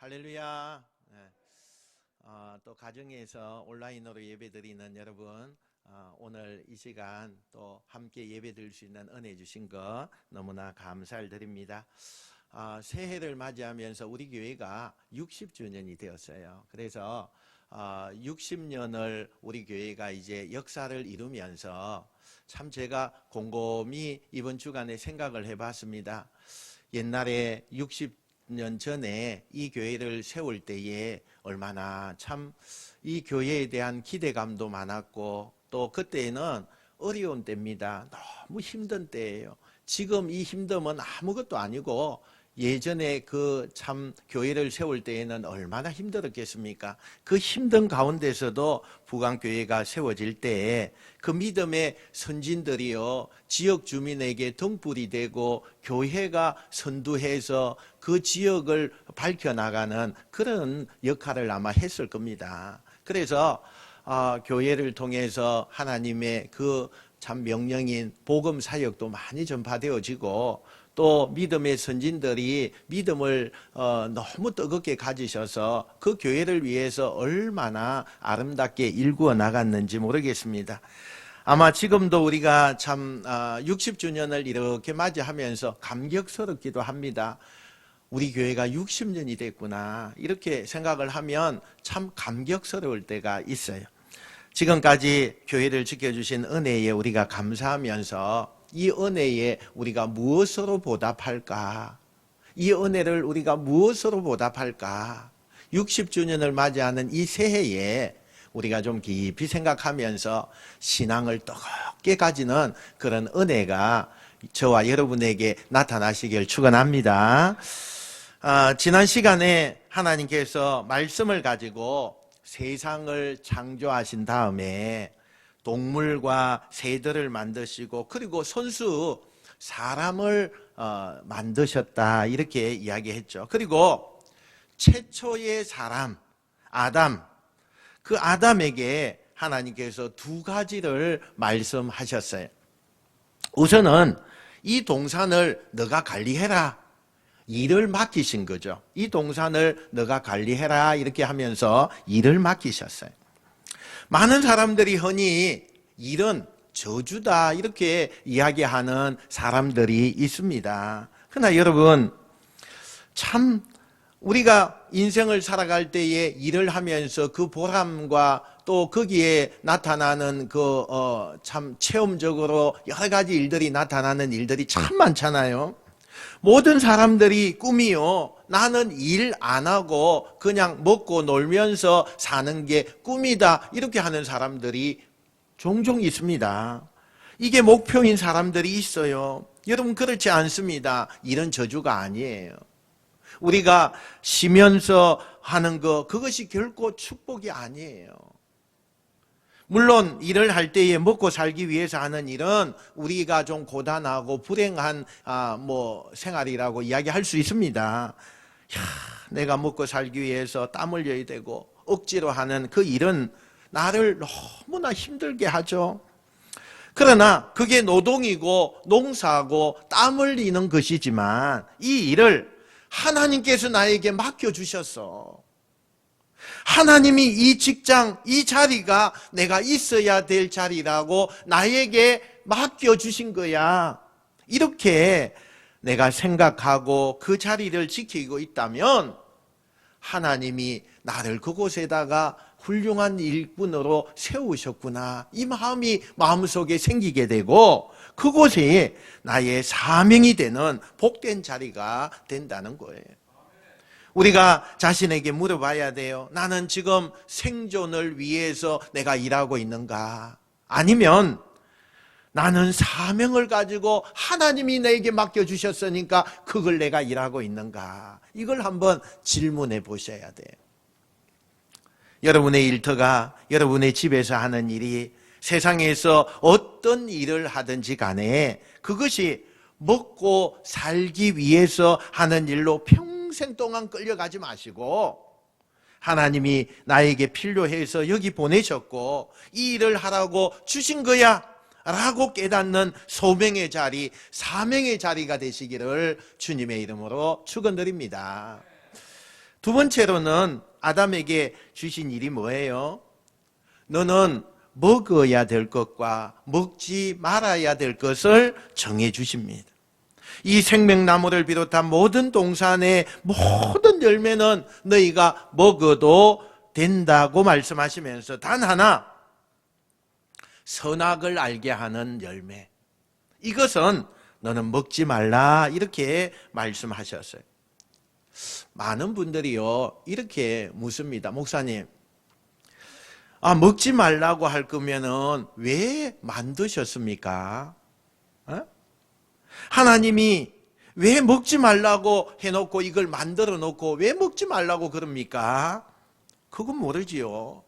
할렐루야. 네. 또 가정에서 온라인으로 예배드리는 여러분, 오늘 이 시간 또 함께 예배드릴 수 있는 은혜 주신 것 너무나 감사를 드립니다. 새해를 맞이하면서 우리 교회가 60주년이 되었어요. 그래서 60년을 우리 교회가 이제 역사를 이루면서 참 제가 곰곰이 이번 주간에 생각을 해봤습니다. 옛날에 60년 전에 이 교회를 세울 때에 얼마나 참 이 교회에 대한 기대감도 많았고, 또 그때는 어려운 때입니다. 너무 힘든 때예요. 지금 이 힘듦은 아무것도 아니고 예전에 그 참 교회를 세울 때에는 얼마나 힘들었겠습니까? 그 힘든 가운데서도 부강교회가 세워질 때에 그 믿음의 선진들이요, 지역 주민에게 등불이 되고 교회가 선두해서 그 지역을 밝혀나가는 그런 역할을 아마 했을 겁니다. 그래서 교회를 통해서 하나님의 그 참 명령인 복음 사역도 많이 전파되어지고, 또 믿음의 선진들이 믿음을 너무 뜨겁게 가지셔서 그 교회를 위해서 얼마나 아름답게 일구어 나갔는지 모르겠습니다. 아마 지금도 우리가 참 60주년을 이렇게 맞이하면서 감격스럽기도 합니다. 우리 교회가 60년이 됐구나, 이렇게 생각을 하면 참 감격스러울 때가 있어요. 지금까지 교회를 지켜주신 은혜에 우리가 감사하면서 이 은혜에 우리가 무엇으로 보답할까? 이 은혜를 우리가 무엇으로 보답할까? 60주년을 맞이하는 이 새해에 우리가 좀 깊이 생각하면서 신앙을 뜨겁게 가지는 그런 은혜가 저와 여러분에게 나타나시길 축원합니다. 지난 시간에 하나님께서 말씀을 가지고 세상을 창조하신 다음에 동물과 새들을 만드시고, 그리고 손수 사람을 만드셨다, 이렇게 이야기했죠. 그리고 최초의 사람 아담, 그 아담에게 하나님께서 두 가지를 말씀하셨어요. 우선은 이 동산을 너가 관리해라, 일을 맡기신 거죠. 이 동산을 너가 관리해라, 이렇게 하면서 일을 맡기셨어요. 많은 사람들이 흔히 일은 저주다, 이렇게 이야기하는 사람들이 있습니다. 그러나 여러분, 참 우리가 인생을 살아갈 때에 일을 하면서 그 보람과 또 거기에 나타나는 그 참 체험적으로 여러 가지 일들이 나타나는 일들이 참 많잖아요. 모든 사람들이 꿈이요, 나는 일 안 하고 그냥 먹고 놀면서 사는 게 꿈이다, 이렇게 하는 사람들이 종종 있습니다. 이게 목표인 사람들이 있어요. 여러분, 그렇지 않습니다. 일은 저주가 아니에요. 우리가 쉬면서 하는 것, 그것이 결코 축복이 아니에요. 물론 일을 할 때에 먹고 살기 위해서 하는 일은 우리가 좀 고단하고 불행한 생활이라고 이야기할 수 있습니다. 내가 먹고 살기 위해서 땀 흘려야 되고 억지로 하는 그 일은 나를 너무나 힘들게 하죠. 그러나 그게 노동이고 농사고 땀 흘리는 것이지만, 이 일을 하나님께서 나에게 맡겨주셨어. 하나님이 이 직장, 이 자리가 내가 있어야 될 자리라고 나에게 맡겨주신 거야, 이렇게 내가 생각하고 그 자리를 지키고 있다면 하나님이 나를 그곳에다가 훌륭한 일꾼으로 세우셨구나, 이 마음이 마음속에 생기게 되고, 그곳에 나의 사명이 되는 복된 자리가 된다는 거예요. 우리가 자신에게 물어봐야 돼요. 나는 지금 생존을 위해서 내가 일하고 있는가? 아니면 나는 사명을 가지고 하나님이 내게 맡겨주셨으니까 그걸 내가 일하고 있는가? 이걸 한번 질문해 보셔야 돼요. 여러분의 일터가, 여러분의 집에서 하는 일이, 세상에서 어떤 일을 하든지 간에 그것이 먹고 살기 위해서 하는 일로 평생 동안 끌려가지 마시고, 하나님이 나에게 필요해서 여기 보내셨고 이 일을 하라고 주신 거야 라고 깨닫는 소명의 자리, 사명의 자리가 되시기를 주님의 이름으로 축원드립니다. 두 번째로는 아담에게 주신 일이 뭐예요? 너는 먹어야 될 것과 먹지 말아야 될 것을 정해 주십니다. 이 생명나무를 비롯한 모든 동산의 모든 열매는 너희가 먹어도 된다고 말씀하시면서 단 하나, 선악을 알게 하는 열매, 이것은 너는 먹지 말라, 이렇게 말씀하셨어요. 많은 분들이요 이렇게 묻습니다. 목사님, 먹지 말라고 할 거면은 왜 만드셨습니까? 하나님이 왜 먹지 말라고 해놓고 이걸 만들어 놓고 왜 먹지 말라고 그럽니까? 그건 모르지요.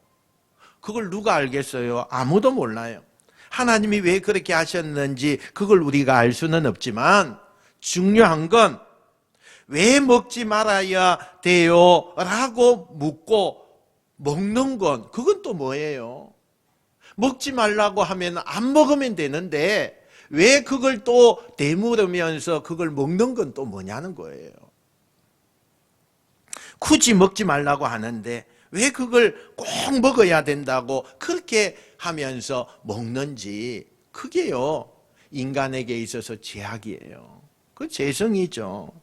그걸 누가 알겠어요? 아무도 몰라요. 하나님이 왜 그렇게 하셨는지 그걸 우리가 알 수는 없지만, 중요한 건 왜 먹지 말아야 돼요? 라고 묻고 먹는 건, 그건 또 뭐예요? 먹지 말라고 하면 안 먹으면 되는데 왜 그걸 또 되물으면서 그걸 먹는 건 또 뭐냐는 거예요. 굳이 먹지 말라고 하는데 왜 그걸 꼭 먹어야 된다고 그렇게 하면서 먹는지, 그게요 인간에게 있어서 죄악이에요. 그 죄성이죠.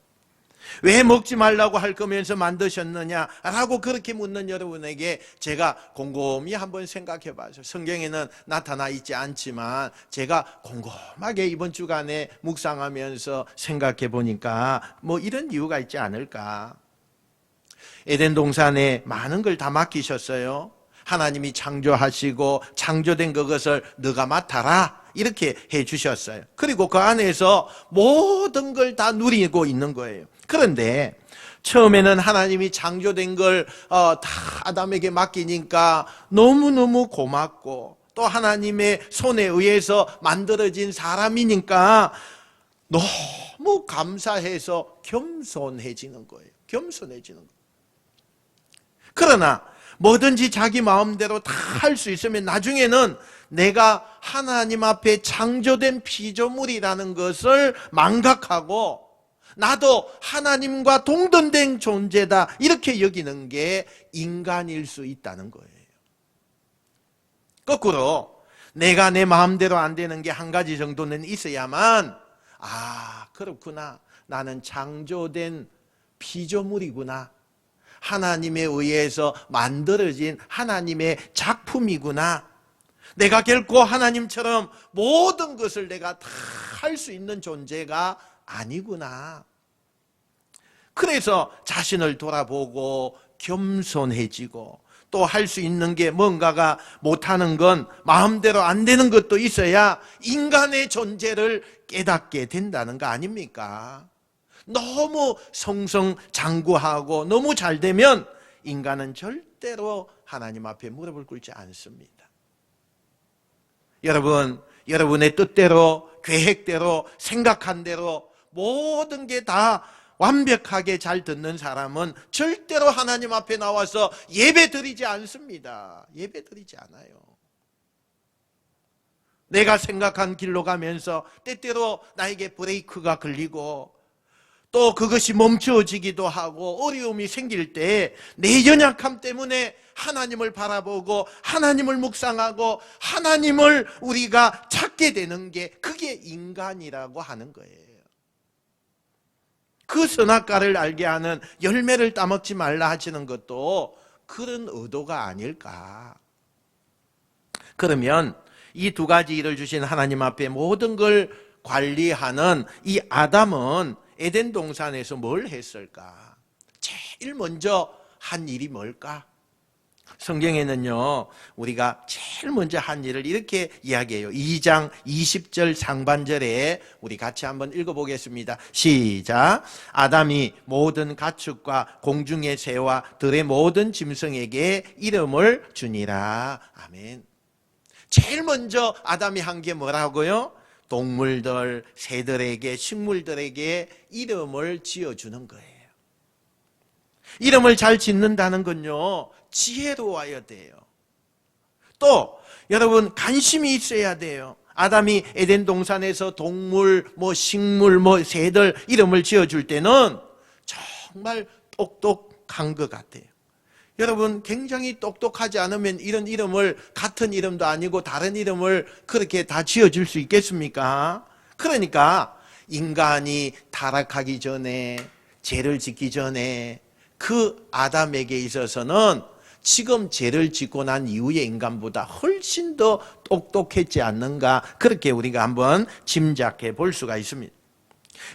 왜 먹지 말라고 할 거면서 만드셨느냐라고 그렇게 묻는 여러분에게 제가 곰곰이 한번 생각해 봐서, 성경에는 나타나 있지 않지만 제가 곰곰하게 이번 주간에 묵상하면서 생각해 보니까 이런 이유가 있지 않을까. 에덴 동산에 많은 걸 다 맡기셨어요. 하나님이 창조하시고 창조된 그것을 너가 맡아라, 이렇게 해 주셨어요. 그리고 그 안에서 모든 걸 다 누리고 있는 거예요. 그런데 처음에는 하나님이 창조된 걸 다 아담에게 맡기니까 너무너무 고맙고, 또 하나님의 손에 의해서 만들어진 사람이니까 너무 감사해서 겸손해지는 거예요. 겸손해지는 거예요. 그러나 뭐든지 자기 마음대로 다 할 수 있으면 나중에는 내가 하나님 앞에 창조된 피조물이라는 것을 망각하고 나도 하나님과 동등된 존재다, 이렇게 여기는 게 인간일 수 있다는 거예요. 거꾸로 내가 내 마음대로 안 되는 게 한 가지 정도는 있어야만, 그렇구나, 나는 창조된 피조물이구나, 하나님에 의해서 만들어진 하나님의 작품이구나, 내가 결코 하나님처럼 모든 것을 내가 다 할 수 있는 존재가 아니구나. 그래서 자신을 돌아보고 겸손해지고, 또 할 수 있는 게 뭔가가 못하는 건, 마음대로 안 되는 것도 있어야 인간의 존재를 깨닫게 된다는 거 아닙니까? 너무 성성장구하고 너무 잘 되면 인간은 절대로 하나님 앞에 무릎을 꿇지 않습니다. 여러분, 여러분의 뜻대로, 계획대로, 생각한 대로 모든 게 다 완벽하게 잘 듣는 사람은 절대로 하나님 앞에 나와서 예배 드리지 않습니다. 예배 드리지 않아요. 내가 생각한 길로 가면서 때때로 나에게 브레이크가 걸리고, 또 그것이 멈춰지기도 하고 어려움이 생길 때 내 연약함 때문에 하나님을 바라보고 하나님을 묵상하고 하나님을 우리가 찾게 되는 게, 그게 인간이라고 하는 거예요. 그 선악과를 알게 하는 열매를 따먹지 말라 하시는 것도 그런 의도가 아닐까. 그러면 이 두 가지 일을 주신 하나님 앞에 모든 걸 관리하는 이 아담은 에덴 동산에서 뭘 했을까? 제일 먼저 한 일이 뭘까? 성경에는요, 우리가 제일 먼저 한 일을 이렇게 이야기해요. 2장 20절 상반절에 우리 같이 한번 읽어보겠습니다. 시작. 아담이 모든 가축과 공중의 새와 들의 모든 짐승에게 이름을 주니라. 아멘. 제일 먼저 아담이 한 게 뭐라고요? 동물들, 새들에게, 식물들에게 이름을 지어주는 거예요. 이름을 잘 짓는다는 건요, 지혜로워야 돼요. 또 여러분, 관심이 있어야 돼요. 아담이 에덴 동산에서 동물, 식물, 새들 이름을 지어줄 때는 정말 똑똑 똑똑한 것 같아요. 여러분 굉장히 똑똑하지 않으면 이런 이름을 같은 이름도 아니고 다른 이름을 그렇게 다 지어줄 수 있겠습니까? 그러니까 인간이 타락하기 전에, 죄를 짓기 전에 그 아담에게 있어서는 지금 죄를 짓고 난 이후의 인간보다 훨씬 더 똑똑했지 않는가, 그렇게 우리가 한번 짐작해 볼 수가 있습니다.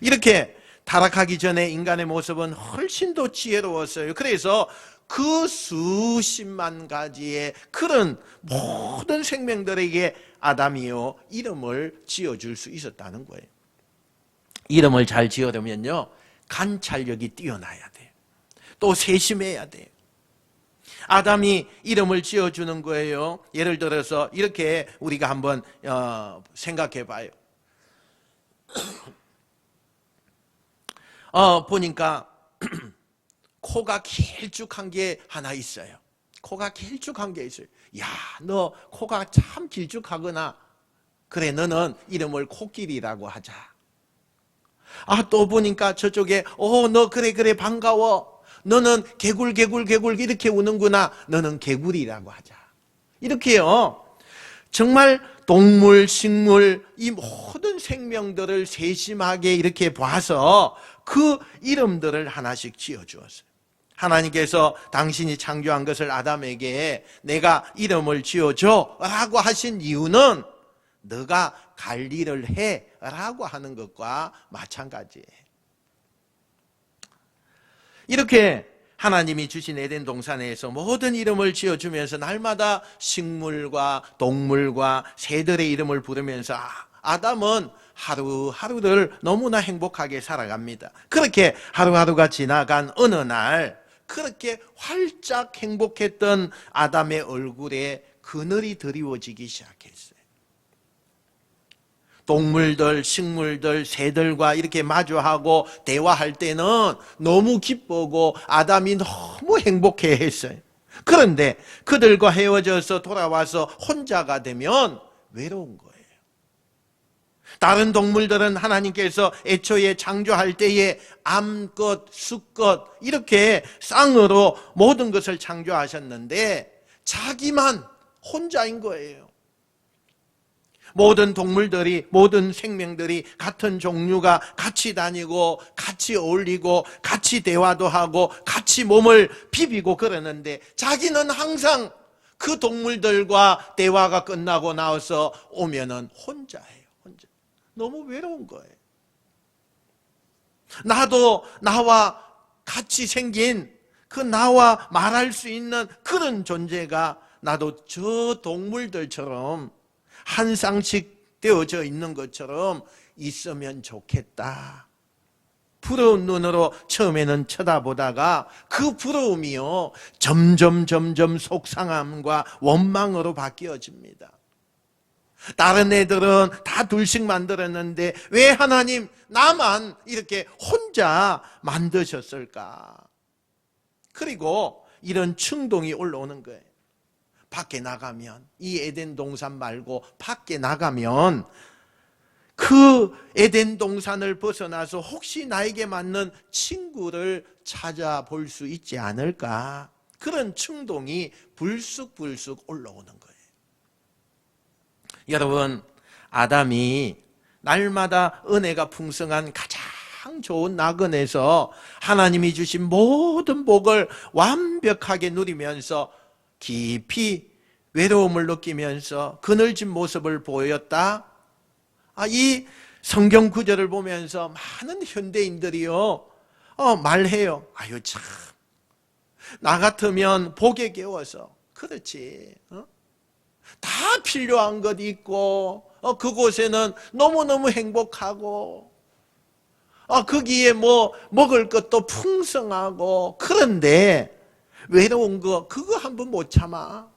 이렇게 타락하기 전에 인간의 모습은 훨씬 더 지혜로웠어요. 그래서 그 수십만 가지의 그런 모든 생명들에게 아담이요 이름을 지어줄 수 있었다는 거예요. 이름을 잘 지으려면요 관찰력이 뛰어나야 돼요. 또 세심해야 돼요. 아담이 이름을 지어주는 거예요. 예를 들어서 이렇게 우리가 한번 생각해 봐요. 보니까 코가 길쭉한 게 하나 있어요. 코가 길쭉한 게 있어요. 야, 너 코가 참 길쭉하구나. 그래, 너는 이름을 코끼리라고 하자. 또 보니까 저쪽에 너 그래 반가워. 너는 개굴 이렇게 우는구나. 너는 개구리라고 하자. 이렇게요. 정말 동물, 식물, 이 모든 생명들을 세심하게 이렇게 봐서 그 이름들을 하나씩 지어주었어요. 하나님께서 당신이 창조한 것을 아담에게 내가 이름을 지어줘 라고 하신 이유는 너가 갈 일을 해 라고 하는 것과 마찬가지예요. 이렇게 하나님이 주신 에덴 동산에서 모든 이름을 지어주면서 날마다 식물과 동물과 새들의 이름을 부르면서 아담은 하루하루를 너무나 행복하게 살아갑니다. 그렇게 하루하루가 지나간 어느 날 그렇게 활짝 행복했던 아담의 얼굴에 그늘이 드리워지기 시작했어요. 동물들, 식물들, 새들과 이렇게 마주하고 대화할 때는 너무 기쁘고 아담이 너무 행복해했어요. 그런데 그들과 헤어져서 돌아와서 혼자가 되면 외로운 거예요. 다른 동물들은 하나님께서 애초에 창조할 때에 암컷, 수컷 이렇게 쌍으로 모든 것을 창조하셨는데 자기만 혼자인 거예요. 모든 동물들이, 모든 생명들이 같은 종류가 같이 다니고 같이 어울리고 같이 대화도 하고 같이 몸을 비비고 그러는데 자기는 항상 그 동물들과 대화가 끝나고 나와서 오면은 혼자예요. 혼자. 너무 외로운 거예요. 나도 나와 같이 생긴 그 나와 말할 수 있는 그런 존재가 나도 저 동물들처럼 한 쌍씩 되어져 있는 것처럼 있으면 좋겠다. 부러운 눈으로 처음에는 쳐다보다가 그 부러움이요 점점 속상함과 원망으로 바뀌어집니다. 다른 애들은 다 둘씩 만들었는데 왜 하나님 나만 이렇게 혼자 만드셨을까? 그리고 이런 충동이 올라오는 거예요. 밖에 나가면, 이 에덴 동산 말고 밖에 나가면 그 에덴 동산을 벗어나서 혹시 나에게 맞는 친구를 찾아볼 수 있지 않을까? 그런 충동이 불쑥 올라오는 거예요. 여러분, 아담이 날마다 은혜가 풍성한 가장 좋은 나그네에서 하나님이 주신 모든 복을 완벽하게 누리면서 깊이 외로움을 느끼면서 그늘진 모습을 보였다. 이 성경 구절을 보면서 많은 현대인들이요 말해요. 아유 참, 나 같으면 복에 겨워서 그렇지. 다 필요한 것 있고 그곳에는 너무너무 행복하고 거기에 뭐 먹을 것도 풍성하고 그런데 외로운 거 그거 한번 못 참아.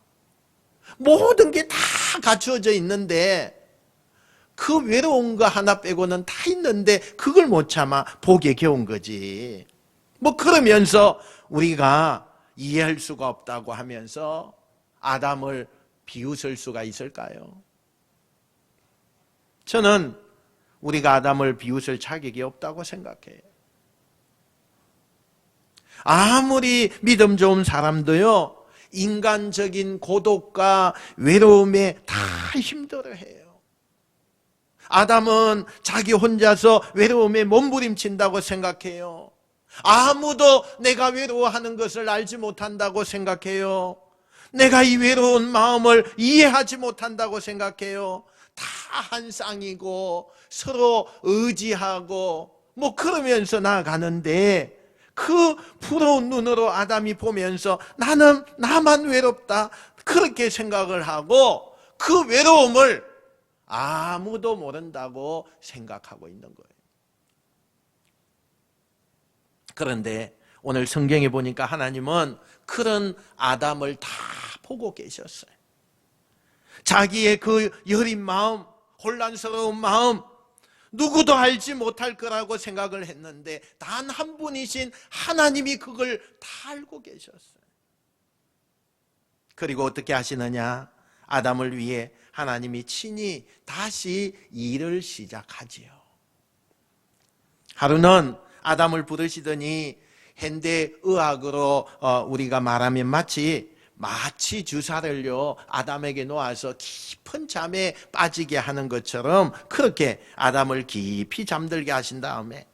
모든 게 다 갖추어져 있는데 그 외로운 거 하나 빼고는 다 있는데 그걸 못 참아. 복에 겨운 거지. 뭐 그러면서 우리가 이해할 수가 없다고 하면서 아담을 비웃을 수가 있을까요? 저는 우리가 아담을 비웃을 자격이 없다고 생각해요. 아무리 믿음 좋은 사람도요, 인간적인 고독과 외로움에 다 힘들어해요. 아담은 자기 혼자서 외로움에 몸부림친다고 생각해요. 아무도 내가 외로워하는 것을 알지 못한다고 생각해요. 내가 이 외로운 마음을 이해하지 못한다고 생각해요. 다 한 쌍이고 서로 의지하고 뭐 그러면서 나아가는데, 그 부러운 눈으로 아담이 보면서 나는 나만 외롭다 그렇게 생각을 하고, 그 외로움을 아무도 모른다고 생각하고 있는 거예요. 그런데 오늘 성경에 보니까 하나님은 그런 아담을 다 보고 계셨어요. 자기의 그 여린 마음, 혼란스러운 마음, 누구도 알지 못할 거라고 생각을 했는데 단 한 분이신 하나님이 그걸 다 알고 계셨어요. 그리고 어떻게 하시느냐? 아담을 위해 하나님이 친히 다시 일을 시작하지요. 하루는 아담을 부르시더니 현대의학으로 우리가 말하면 마치 주사를요 아담에게 놓아서 깊은 잠에 빠지게 하는 것처럼 그렇게 아담을 깊이 잠들게 하신 다음에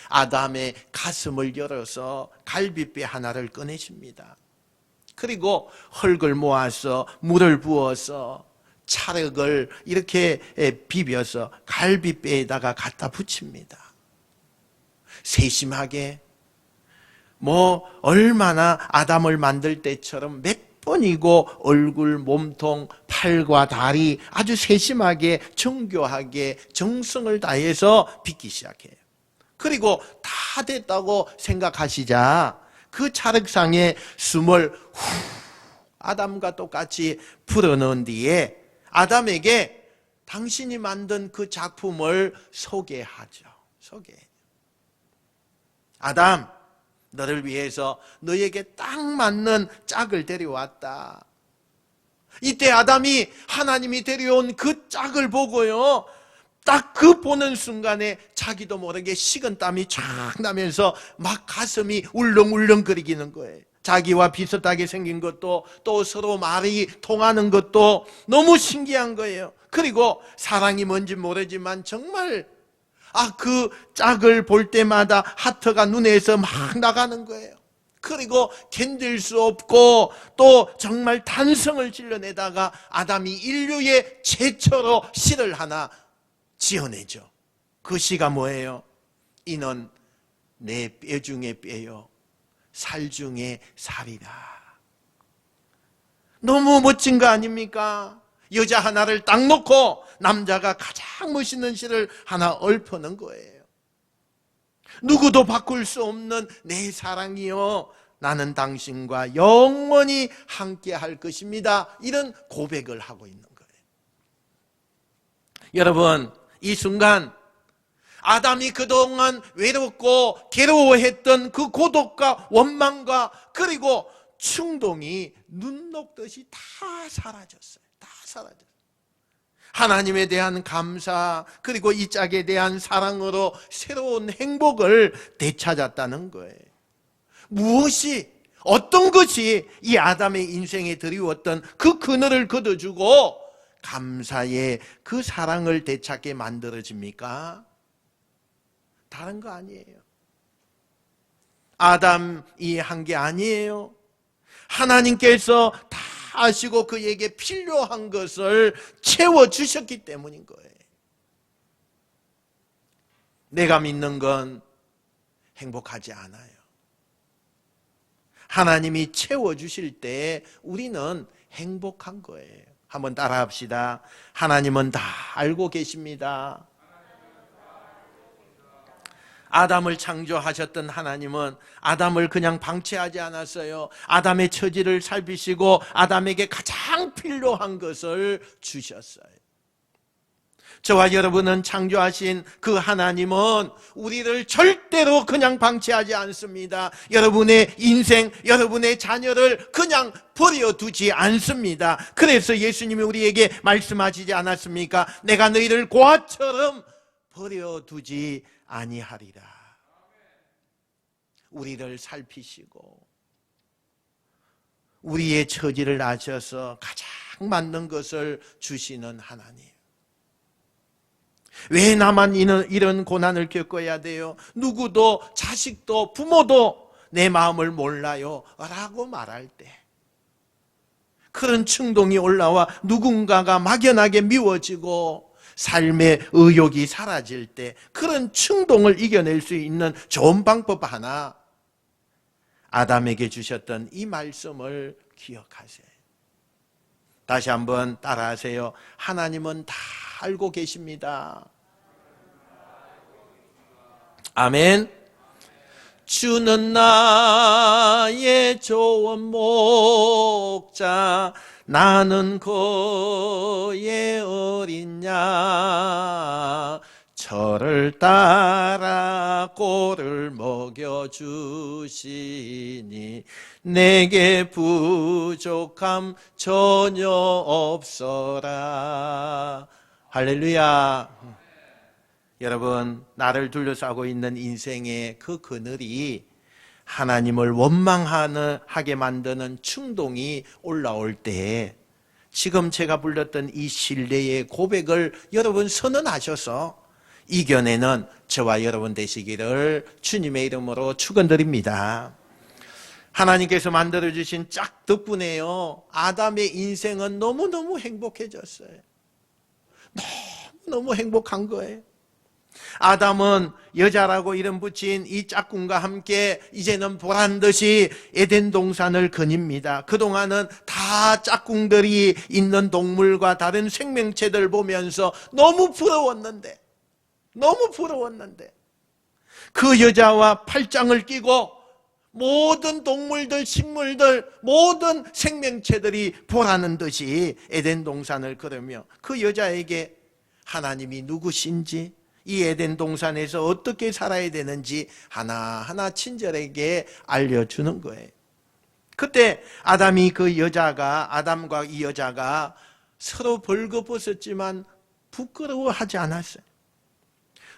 아담의 가슴을 열어서 갈빗배 하나를 꺼내십니다. 그리고 흙을 모아서 물을 부어서 찰흙을 이렇게 비벼서 갈빗배에다가 갖다 붙입니다. 세심하게 얼마나 아담을 만들 때처럼 몇 번이고 얼굴, 몸통, 팔과 다리 아주 세심하게 정교하게 정성을 다해서 빚기 시작해요. 그리고 다 됐다고 생각하시자 그 찰흙상에 숨을 아담과 똑같이 불어넣은 뒤에 아담에게 당신이 만든 그 작품을 소개하죠. 아담, 너를 위해서 너에게 딱 맞는 짝을 데려왔다. 이때 아담이 하나님이 데려온 그 짝을 보고요, 딱 그 보는 순간에 자기도 모르게 식은땀이 쫙 나면서 막 가슴이 울렁울렁거리기는 거예요. 자기와 비슷하게 생긴 것도 또 서로 말이 통하는 것도 너무 신기한 거예요. 그리고 사랑이 뭔지 모르지만 정말 그 짝을 볼 때마다 하트가 눈에서 막 나가는 거예요. 그리고 견딜 수 없고 또 정말 탄성을 질러내다가 아담이 인류의 최초로 시를 하나 지어내죠. 그 시가 뭐예요? 이는 내 뼈 중에 뼈요 살 중에 살이다. 너무 멋진 거 아닙니까? 여자 하나를 딱 놓고 남자가 가장 멋있는 시를 하나 읊어낸 거예요. 누구도 바꿀 수 없는 내 사랑이요, 나는 당신과 영원히 함께 할 것입니다. 이런 고백을 하고 있는 거예요. 여러분, 이 순간 아담이 그동안 외롭고 괴로워했던 그 고독과 원망과 그리고 충동이 눈 녹듯이 다 사라졌어요. 하나님에 대한 감사 그리고 이 짝에 대한 사랑으로 새로운 행복을 되찾았다는 거예요. 무엇이, 어떤 것이 이 아담의 인생에 드리웠던 그 그늘을 걷어주고 감사의 그 사랑을 되찾게 만들어집니까? 다른 거 아니에요. 아담이 한 게 아니에요. 하나님께서 다 아시고 그에게 필요한 것을 채워주셨기 때문인 거예요. 내가 믿는 건 행복하지 않아요. 하나님이 채워주실 때 우리는 행복한 거예요. 한번 따라합시다. 하나님은 다 알고 계십니다. 아담을 창조하셨던 하나님은 아담을 그냥 방치하지 않았어요. 아담의 처지를 살피시고 아담에게 가장 필요한 것을 주셨어요. 저와 여러분은 창조하신 그 하나님은 우리를 절대로 그냥 방치하지 않습니다. 여러분의 인생, 여러분의 자녀를 그냥 버려두지 않습니다. 그래서 예수님이 우리에게 말씀하시지 않았습니까? 내가 너희를 고아처럼 버려두지 아니하리라. 우리를 살피시고 우리의 처지를 아셔서 가장 맞는 것을 주시는 하나님. 왜 나만 이런 고난을 겪어야 돼요? 누구도 자식도 부모도 내 마음을 몰라요 라고 말할 때, 그런 충동이 올라와 누군가가 막연하게 미워지고 삶의 의욕이 사라질 때, 그런 충동을 이겨낼 수 있는 좋은 방법 하나, 아담에게 주셨던 이 말씀을 기억하세요. 다시 한번 따라하세요. 하나님은 다 알고 계십니다. 아멘. 주는 나의 좋은 목자, 나는 그의 어린 양, 저를 따라 꼴을 먹여주시니 내게 부족함 전혀 없어라. 할렐루야. 여러분, 나를 둘러싸고 있는 인생의 그 그늘이 하나님을 원망하게 만드는 충동이 올라올 때, 지금 제가 불렀던 이 신뢰의 고백을 여러분 선언하셔서 이겨내는 저와 여러분 되시기를 주님의 이름으로 축원드립니다. 하나님께서 만들어주신 짝 덕분에요, 아담의 인생은 너무너무 행복해졌어요. 너무너무 행복한 거예요. 아담은 여자라고 이름 붙인 이 짝꿍과 함께 이제는 보란듯이 에덴 동산을 거닙니다. 그동안은 다 짝꿍들이 있는 동물과 다른 생명체들 보면서 너무 부러웠는데 그 여자와 팔짱을 끼고 모든 동물들, 식물들, 모든 생명체들이 보라는 듯이 에덴 동산을 걸으며 그 여자에게 하나님이 누구신지, 이 에덴 동산에서 어떻게 살아야 되는지 하나하나 친절하게 알려주는 거예요. 그때 아담과 이 여자가 서로 벌거벗었지만 부끄러워하지 않았어요.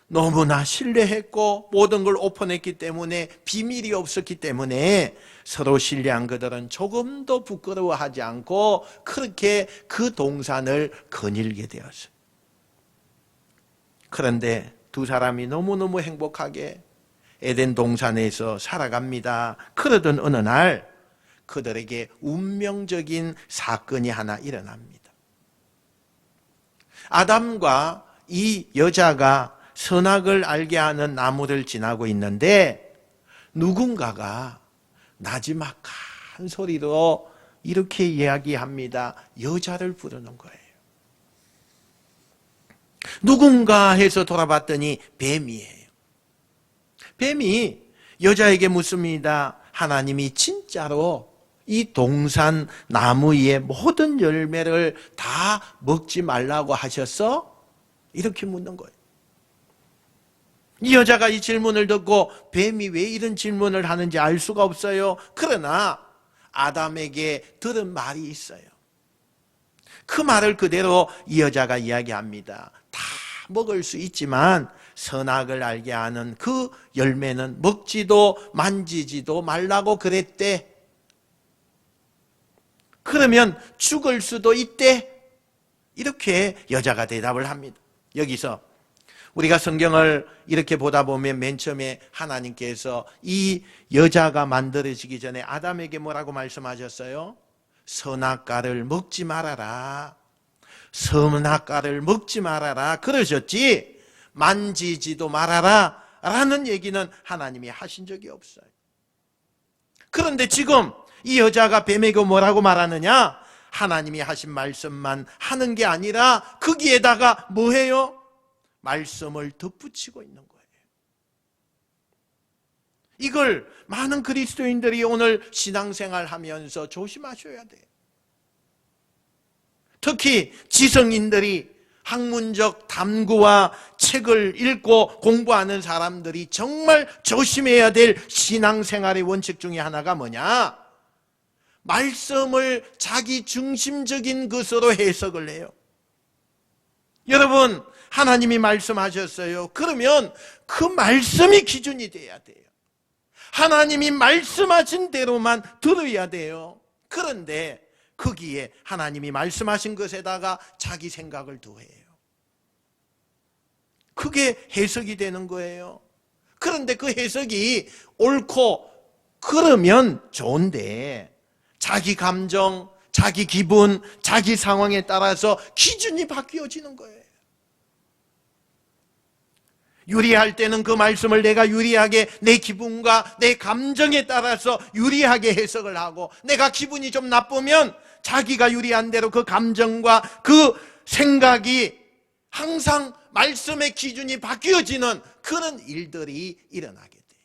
너무나 신뢰했고 모든 걸 오픈했기 때문에, 비밀이 없었기 때문에 서로 신뢰한 그들은 조금도 부끄러워하지 않고 그렇게 그 동산을 거닐게 되었어요. 그런데 두 사람이 너무너무 행복하게 에덴 동산에서 살아갑니다. 그러던 어느 날 그들에게 운명적인 사건이 하나 일어납니다. 아담과 이 여자가 선악을 알게 하는 나무를 지나고 있는데, 누군가가 나지막한 소리로 이렇게 이야기합니다. 여자를 부르는 거예요. 누군가 해서 돌아봤더니 뱀이에요. 뱀이 여자에게 묻습니다. 하나님이 진짜로 이 동산 나무의 모든 열매를 다 먹지 말라고 하셨어? 이렇게 묻는 거예요. 이 여자가 이 질문을 듣고 뱀이 왜 이런 질문을 하는지 알 수가 없어요. 그러나 아담에게 들은 말이 있어요. 그 말을 그대로 이 여자가 이야기합니다. 다 먹을 수 있지만 선악을 알게 하는 그 열매는 먹지도 만지지도 말라고 그랬대. 그러면 죽을 수도 있대. 이렇게 여자가 대답을 합니다. 여기서 우리가 성경을 이렇게 보다 보면 맨 처음에 하나님께서 이 여자가 만들어지기 전에 아담에게 뭐라고 말씀하셨어요? 선악과를 먹지 말아라. 선악과를 먹지 말아라. 그러셨지 만지지도 말아라 라는 얘기는 하나님이 하신 적이 없어요. 그런데 지금 이 여자가 뱀에게 뭐라고 말하느냐? 하나님이 하신 말씀만 하는 게 아니라 거기에다가 뭐해요? 말씀을 덧붙이고 있는 거예요. 이걸 많은 그리스도인들이 오늘 신앙생활 하면서 조심하셔야 돼요. 특히 지성인들이, 학문적 탐구와 책을 읽고 공부하는 사람들이 정말 조심해야 될 신앙생활의 원칙 중에 하나가 뭐냐? 말씀을 자기 중심적인 것으로 해석을 해요. 여러분, 하나님이 말씀하셨어요. 그러면 그 말씀이 기준이 돼야 돼요. 하나님이 말씀하신 대로만 들어야 돼요. 그런데 거기에 하나님이 말씀하신 것에다가 자기 생각을 더해요. 그게 해석이 되는 거예요. 그런데 그 해석이 옳고 그러면 좋은데 자기 감정, 자기 기분, 자기 상황에 따라서 기준이 바뀌어지는 거예요. 유리할 때는 그 말씀을 내가 유리하게 내 기분과 내 감정에 따라서 유리하게 해석을 하고, 내가 기분이 좀 나쁘면 자기가 유리한 대로 그 감정과 그 생각이 항상 말씀의 기준이 바뀌어지는 그런 일들이 일어나게 돼요.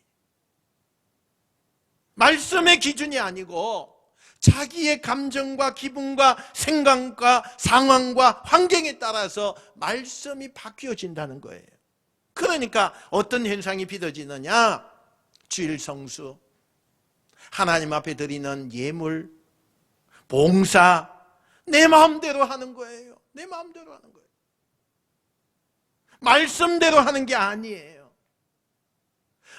말씀의 기준이 아니고 자기의 감정과 기분과 생각과 상황과 환경에 따라서 말씀이 바뀌어진다는 거예요. 그러니까 어떤 현상이 빚어지느냐? 주일 성수, 하나님 앞에 드리는 예물, 봉사, 내 마음대로 하는 거예요. 내 마음대로 하는 거예요. 말씀대로 하는 게 아니에요.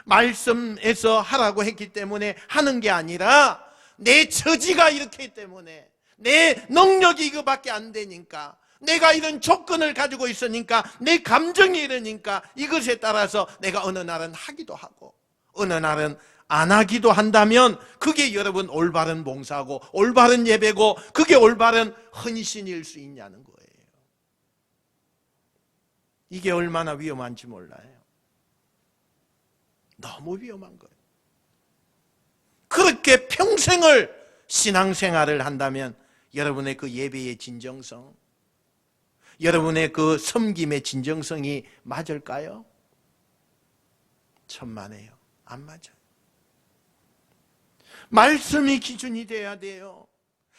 말씀에서 하라고 했기 때문에 하는 게 아니라 내 처지가 이렇기 때문에, 내 능력이 이거밖에 안 되니까, 내가 이런 조건을 가지고 있으니까, 내 감정이 이러니까 이것에 따라서 내가 어느 날은 하기도 하고 어느 날은 안 하기도 한다면 그게 여러분 올바른 봉사고 올바른 예배고 그게 올바른 헌신일 수 있냐는 거예요. 이게 얼마나 위험한지 몰라요. 너무 위험한 거예요. 그렇게 평생을 신앙생활을 한다면 여러분의 그 예배의 진정성, 여러분의 그 섬김의 진정성이 맞을까요? 천만에요. 안 맞아요. 말씀이 기준이 돼야 돼요.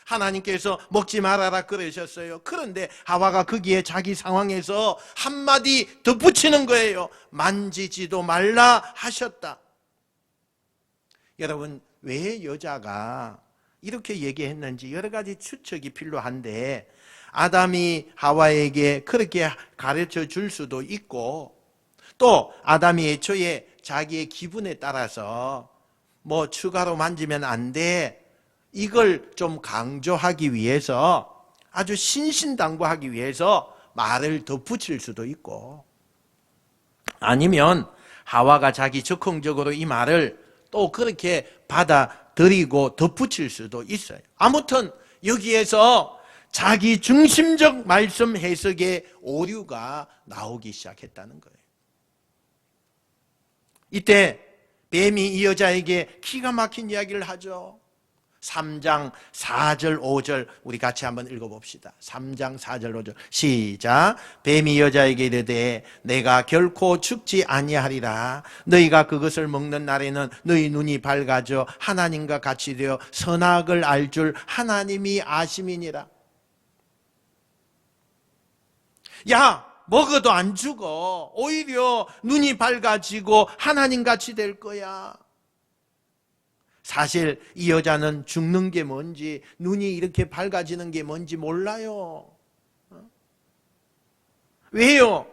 하나님께서 먹지 말아라 그러셨어요. 그런데 하와가 거기에 자기 상황에서 한마디 덧붙이는 거예요. 만지지도 말라 하셨다. 여러분, 왜 여자가 이렇게 얘기했는지 여러 가지 추측이 필요한데, 아담이 하와에게 그렇게 가르쳐 줄 수도 있고, 또 아담이 애초에 자기의 기분에 따라서 뭐 추가로 만지면 안 돼, 이걸 좀 강조하기 위해서, 아주 신신당부하기 위해서 말을 덧붙일 수도 있고, 아니면 하와가 자기 적극적으로 이 말을 또 그렇게 받아들이고 덧붙일 수도 있어요. 아무튼 여기에서 자기 중심적 말씀 해석의 오류가 나오기 시작했다는 거예요. 이때 뱀이 이 여자에게 기가 막힌 이야기를 하죠. 3장 4절 5절 우리 같이 한번 읽어봅시다. 3장 4절 5절 시작. 뱀이 여자에게 이르되 내가 결코 죽지 아니하리라. 너희가 그것을 먹는 날에는 너희 눈이 밝아져 하나님과 같이 되어 선악을 알 줄 하나님이 아심이니라. 야, 먹어도 안 죽어. 오히려 눈이 밝아지고 하나님같이 될 거야. 사실 이 여자는 죽는 게 뭔지, 눈이 이렇게 밝아지는 게 뭔지 몰라요. 왜요?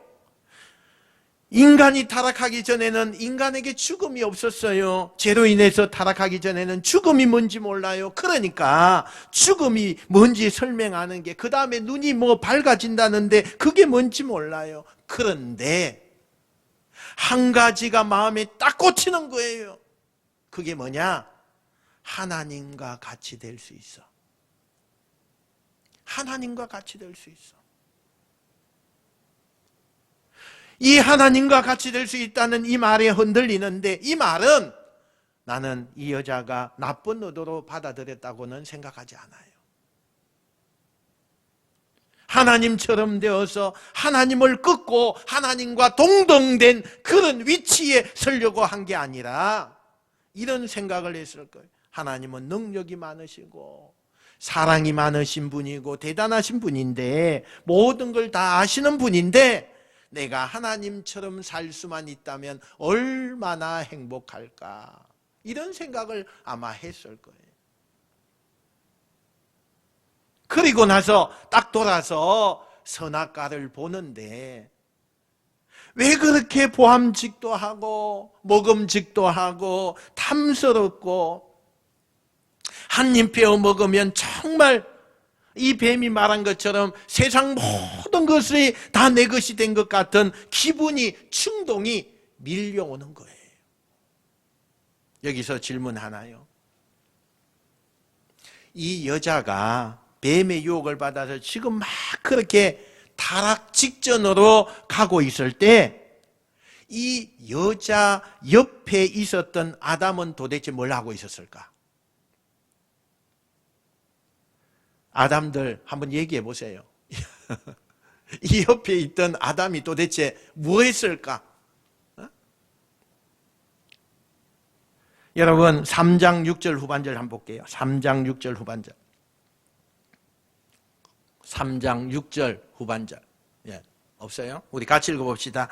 인간이 타락하기 전에는 인간에게 죽음이 없었어요. 죄로 인해서 타락하기 전에는 죽음이 뭔지 몰라요. 그러니까 죽음이 뭔지 설명하는 게, 그 다음에 눈이 뭐 밝아진다는데 그게 뭔지 몰라요. 그런데 한 가지가 마음에 딱 꽂히는 거예요. 그게 뭐냐? 하나님과 같이 될 수 있어. 하나님과 같이 될 수 있어. 이 하나님과 같이 될 수 있다는 이 말에 흔들리는데, 이 말은 나는 이 여자가 나쁜 의도로 받아들였다고는 생각하지 않아요. 하나님처럼 되어서 하나님을 꺾고 하나님과 동등된 그런 위치에 서려고 한 게 아니라 이런 생각을 했을 거예요. 하나님은 능력이 많으시고 사랑이 많으신 분이고 대단하신 분인데, 모든 걸 다 아시는 분인데, 내가 하나님처럼 살 수만 있다면 얼마나 행복할까, 이런 생각을 아마 했을 거예요. 그리고 나서 딱 돌아서 선악과를 보는데, 왜 그렇게 보암직도 하고 먹음직도 하고 탐스럽고 한 입 베어 먹으면 정말 이 뱀이 말한 것처럼 세상 모든 것이 다 내 것이 된 것 같은 기분이, 충동이 밀려오는 거예요. 여기서 질문 하나요. 이 여자가 뱀의 유혹을 받아서 지금 막 그렇게 타락 직전으로 가고 있을 때 이 여자 옆에 있었던 아담은 도대체 뭘 하고 있었을까? 아담들 한번 얘기해 보세요. 이 옆에 있던 아담이 도대체 뭐 했을까? 여러분 3장 6절 후반절 한번 볼게요. 3장 6절 후반절. 3장 6절 후반절. 예, 없어요? 우리 같이 읽어봅시다.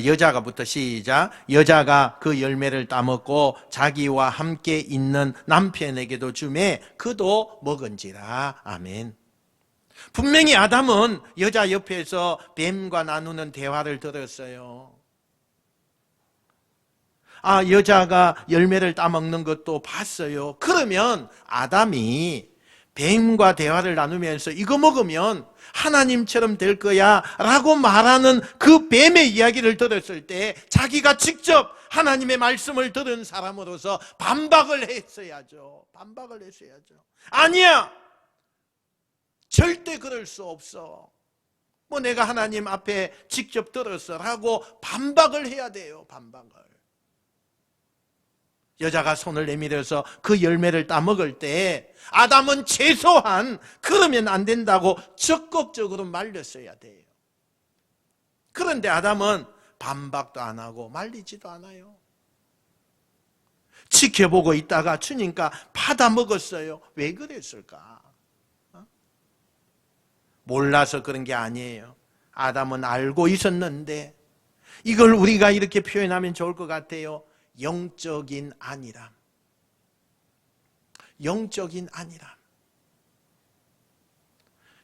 여자가부터 시작. 여자가 그 열매를 따먹고 자기와 함께 있는 남편에게도 주매 그도 먹은지라. 아멘. 분명히 아담은 여자 옆에서 뱀과 나누는 대화를 들었어요. 여자가 열매를 따먹는 것도 봤어요. 그러면 아담이 뱀과 대화를 나누면서 이거 먹으면 하나님처럼 될 거야 라고 말하는 그 뱀의 이야기를 들었을 때 자기가 직접 하나님의 말씀을 들은 사람으로서 반박을 했어야죠. 반박을 했어야죠. 아니야, 절대 그럴 수 없어. 내가 하나님 앞에 직접 들었어 라고 반박을 해야 돼요. 반박을. 여자가 손을 내밀어서 그 열매를 따먹을 때 아담은 최소한 그러면 안 된다고 적극적으로 말렸어야 돼요. 그런데 아담은 반박도 안 하고 말리지도 않아요. 지켜보고 있다가 주니까 받아 먹었어요. 왜 그랬을까? 몰라서 그런 게 아니에요. 아담은 알고 있었는데 이걸 우리가 이렇게 표현하면 좋을 것 같아요. 영적인 안일함. 영적인 안일함.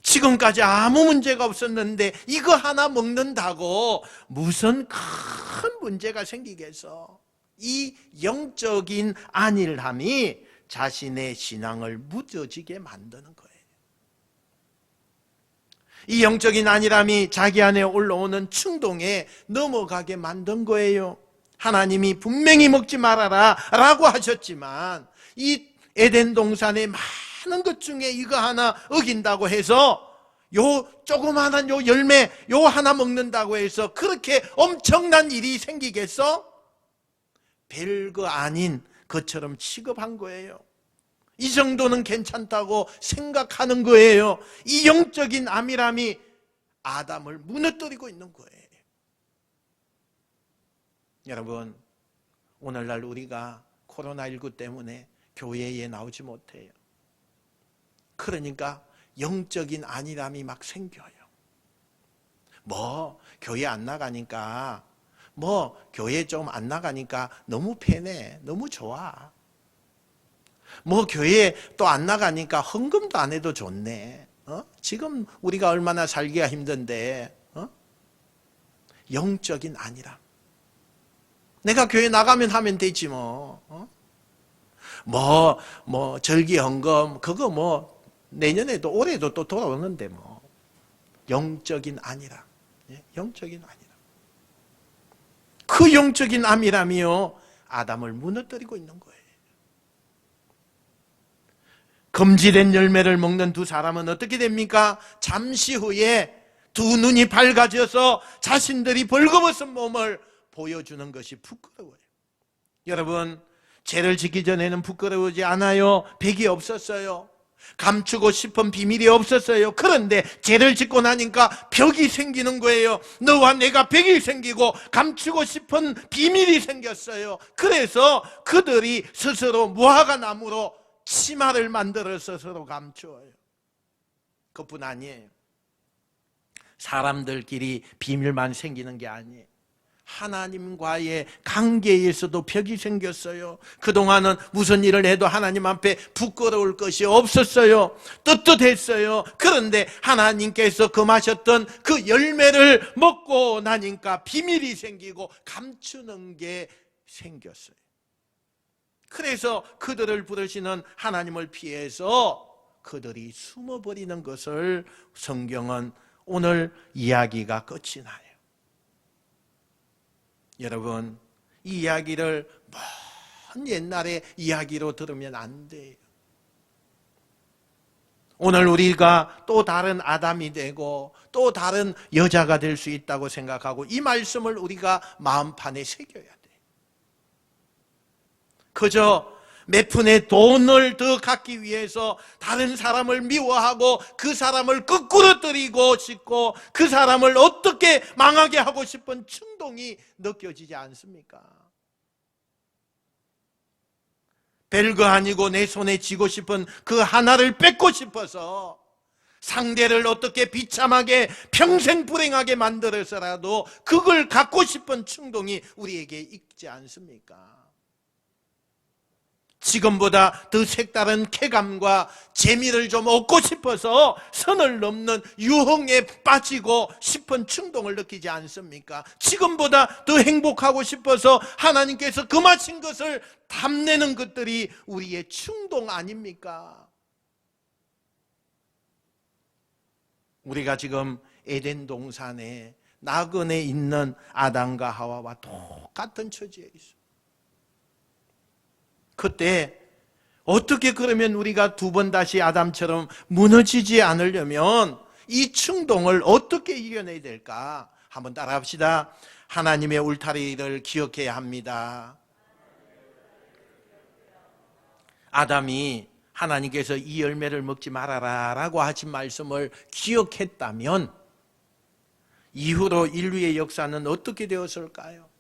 지금까지 아무 문제가 없었는데 이거 하나 먹는다고 무슨 큰 문제가 생기겠어. 이 영적인 안일함이 자신의 신앙을 무뎌지게 만드는 거예요. 이 영적인 안일함이 자기 안에 올라오는 충동에 넘어가게 만든 거예요. 하나님이 분명히 먹지 말아라 라고 하셨지만 이 에덴 동산의 많은 것 중에 이거 하나 어긴다고 해서 요 조그마한 요 열매 요 하나 먹는다고 해서 그렇게 엄청난 일이 생기겠어? 별거 아닌 것처럼 취급한 거예요. 이 정도는 괜찮다고 생각하는 거예요. 이 영적인 안일함이 아담을 무너뜨리고 있는 거예요. 여러분, 오늘날 우리가 코로나19 때문에 교회에 나오지 못해요. 그러니까 영적인 안일함이 막 생겨요. 교회 안 나가니까, 교회 좀 안 나가니까 너무 편해, 너무 좋아. 교회 또 안 나가니까 헌금도 안 해도 좋네. 지금 우리가 얼마나 살기가 힘든데, 영적인 안일함. 내가 교회 나가면 하면 되지 절기 헌금 그거 내년에도 올해도 또 돌아오는데 영적인 안일함. 영적인 안일함. 그 영적인 안일함이요 아담을 무너뜨리고 있는 거예요. 금지된 열매를 먹는 두 사람은 어떻게 됩니까? 잠시 후에 두 눈이 밝아져서 자신들이 벌거벗은 몸을 보여주는 것이 부끄러워요. 여러분, 죄를 짓기 전에는 부끄러우지 않아요. 벽이 없었어요. 감추고 싶은 비밀이 없었어요. 그런데 죄를 짓고 나니까 벽이 생기는 거예요. 너와 내가 벽이 생기고 감추고 싶은 비밀이 생겼어요. 그래서 그들이 스스로 무화과 나무로 치마를 만들어서 서로 감추어요. 그뿐 아니에요. 사람들끼리 비밀만 생기는 게 아니에요. 하나님과의 관계에서도 벽이 생겼어요. 그동안은 무슨 일을 해도 하나님 앞에 부끄러울 것이 없었어요. 떳떳했어요. 그런데 하나님께서 금하셨던 그 열매를 먹고 나니까 비밀이 생기고 감추는 게 생겼어요. 그래서 그들을 부르시는 하나님을 피해서 그들이 숨어버리는 것을 성경은 오늘 이야기가 끝이 나요. 여러분, 이 이야기를 먼 옛날의 이야기로 들으면 안 돼요. 오늘 우리가 또 다른 아담이 되고 또 다른 여자가 될 수 있다고 생각하고 이 말씀을 우리가 마음판에 새겨야 돼요. 그저 몇 푼의 돈을 더 갖기 위해서 다른 사람을 미워하고 그 사람을 거꾸로 때리고 싶고 그 사람을 어떻게 망하게 하고 싶은 충동이 느껴지지 않습니까? 별거 아니고 내 손에 쥐고 싶은 그 하나를 뺏고 싶어서 상대를 어떻게 비참하게 평생 불행하게 만들어서라도 그걸 갖고 싶은 충동이 우리에게 있지 않습니까? 지금보다 더 색다른 쾌감과 재미를 좀 얻고 싶어서 선을 넘는 유흥에 빠지고 싶은 충동을 느끼지 않습니까? 지금보다 더 행복하고 싶어서 하나님께서 금하신 것을 탐내는 것들이 우리의 충동 아닙니까? 우리가 지금 에덴 동산에 나그네 있는 아담과 하와와 똑같은 처지에 있어요. 그때 어떻게 그러면 우리가 두 번 다시 아담처럼 무너지지 않으려면 이 충동을 어떻게 이겨내야 될까? 한번 따라합시다. 하나님의 울타리를 기억해야 합니다. 아담이 하나님께서 이 열매를 먹지 말아라 라고 하신 말씀을 기억했다면 이후로 인류의 역사는 어떻게 되었을까요?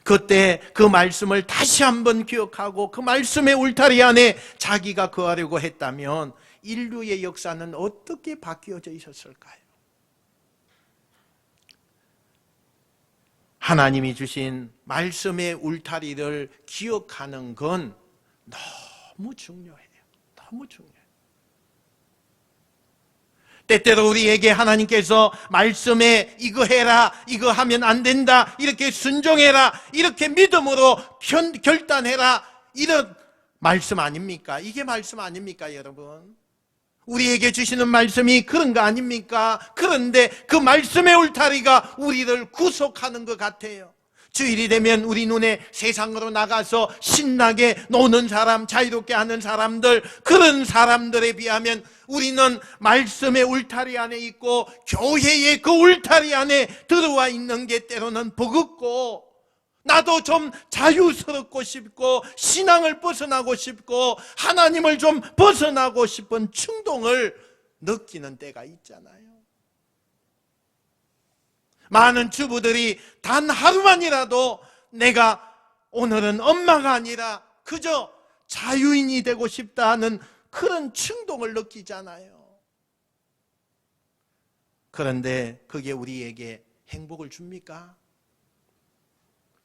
그때 그 말씀을 다시 한번 기억하고 그 말씀의 울타리 안에 자기가 거하려고 했다면 인류의 역사는 어떻게 바뀌어져 있었을까요? 하나님이 주신 말씀의 울타리를 기억하는 건 너무 중요해요. 너무 중요해요. 때때로 우리에게 하나님께서 말씀에 이거 해라, 이거 하면 안 된다, 이렇게 순종해라, 이렇게 믿음으로 결단해라, 이런 말씀 아닙니까? 이게 말씀 아닙니까, 여러분? 우리에게 주시는 말씀이 그런 거 아닙니까? 그런데 그 말씀의 울타리가 우리를 구속하는 것 같아요. 주일이 되면 우리 눈에 세상으로 나가서 신나게 노는 사람, 자유롭게 하는 사람들, 그런 사람들에 비하면 우리는 말씀의 울타리 안에 있고 교회의 그 울타리 안에 들어와 있는 게 때로는 버겁고 나도 좀 자유스럽고 싶고 신앙을 벗어나고 싶고 하나님을 좀 벗어나고 싶은 충동을 느끼는 때가 있잖아요. 많은 주부들이 단 하루만이라도 내가 오늘은 엄마가 아니라 그저 자유인이 되고 싶다는 그런 충동을 느끼잖아요. 그런데 그게 우리에게 행복을 줍니까?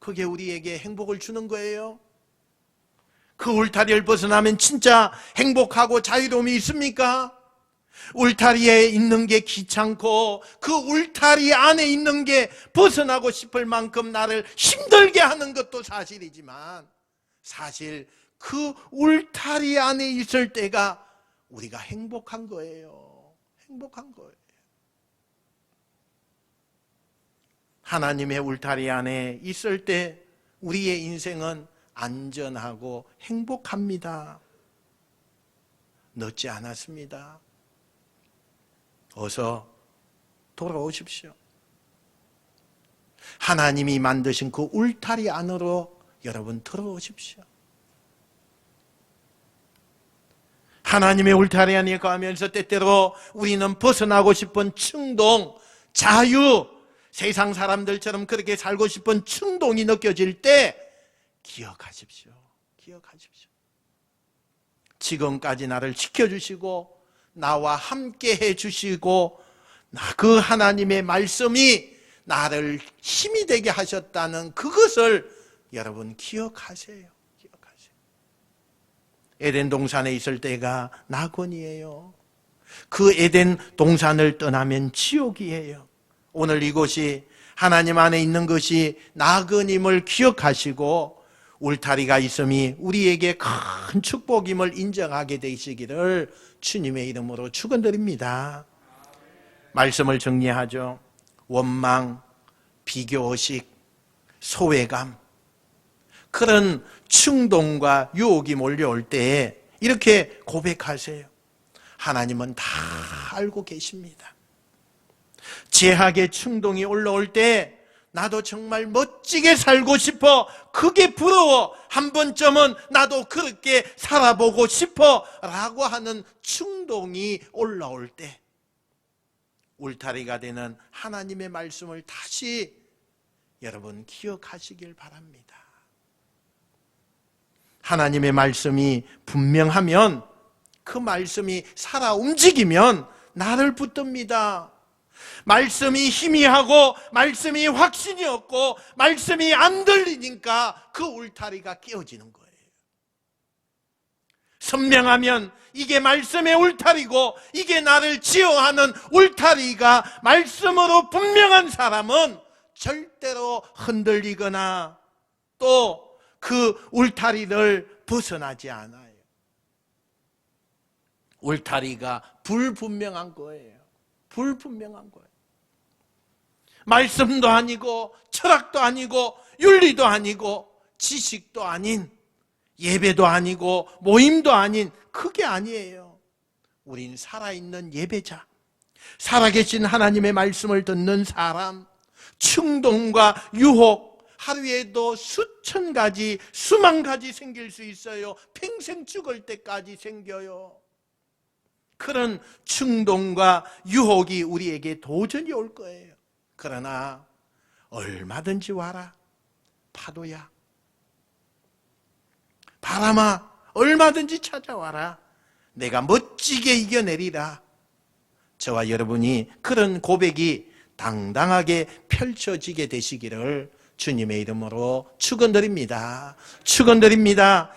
그게 우리에게 행복을 주는 거예요? 그 울타리를 벗어나면 진짜 행복하고 자유로움이 있습니까? 울타리에 있는 게 귀찮고 그 울타리 안에 있는 게 벗어나고 싶을 만큼 나를 힘들게 하는 것도 사실이지만 사실 그 울타리 안에 있을 때가 우리가 행복한 거예요. 행복한 거예요. 하나님의 울타리 안에 있을 때 우리의 인생은 안전하고 행복합니다. 늦지 않았습니다. 어서 돌아오십시오. 하나님이 만드신 그 울타리 안으로 여러분 들어오십시오. 하나님의 울타리 안에 가면서 때때로 우리는 벗어나고 싶은 충동, 자유, 세상 사람들처럼 그렇게 살고 싶은 충동이 느껴질 때 기억하십시오. 기억하십시오. 지금까지 나를 지켜주시고 나와 함께 해주시고 그 하나님의 말씀이 나를 힘이 되게 하셨다는 그것을 여러분 기억하세요. 기억하세요. 에덴 동산에 있을 때가 낙원이에요. 그 에덴 동산을 떠나면 지옥이에요. 오늘 이곳이 하나님 안에 있는 것이 낙원임을 기억하시고 울타리가 있음이 우리에게 큰 축복임을 인정하게 되시기를 주님의 이름으로 축원드립니다. 말씀을 정리하죠. 원망, 비교의식, 소외감, 그런 충동과 유혹이 몰려올 때에 이렇게 고백하세요. 하나님은 다 알고 계십니다. 제약의 충동이 올라올 때 나도 정말 멋지게 살고 싶어, 그게 부러워, 한 번쯤은 나도 그렇게 살아보고 싶어 라고 하는 충동이 올라올 때 울타리가 되는 하나님의 말씀을 다시 여러분 기억하시길 바랍니다. 하나님의 말씀이 분명하면, 그 말씀이 살아 움직이면 나를 붙듭니다. 말씀이 희미하고 말씀이 확신이 없고 말씀이 안 들리니까 그 울타리가 깨어지는 거예요. 선명하면 이게 말씀의 울타리고 이게 나를 지어하는 울타리가 말씀으로 분명한 사람은 절대로 흔들리거나 또 그 울타리를 벗어나지 않아요. 울타리가 불분명한 거예요. 불분명한 거예요. 말씀도 아니고 철학도 아니고 윤리도 아니고 지식도 아닌, 예배도 아니고 모임도 아닌, 그게 아니에요. 우린 살아있는 예배자, 살아계신 하나님의 말씀을 듣는 사람, 충동과 유혹 하루에도 수천 가지, 수만 가지 생길 수 있어요. 평생 죽을 때까지 생겨요. 그런 충동과 유혹이 우리에게 도전이 올 거예요. 그러나 얼마든지 와라, 파도야, 바람아, 얼마든지 찾아와라, 내가 멋지게 이겨내리라. 저와 여러분이 그런 고백이 당당하게 펼쳐지게 되시기를 주님의 이름으로 축원드립니다. 축원드립니다.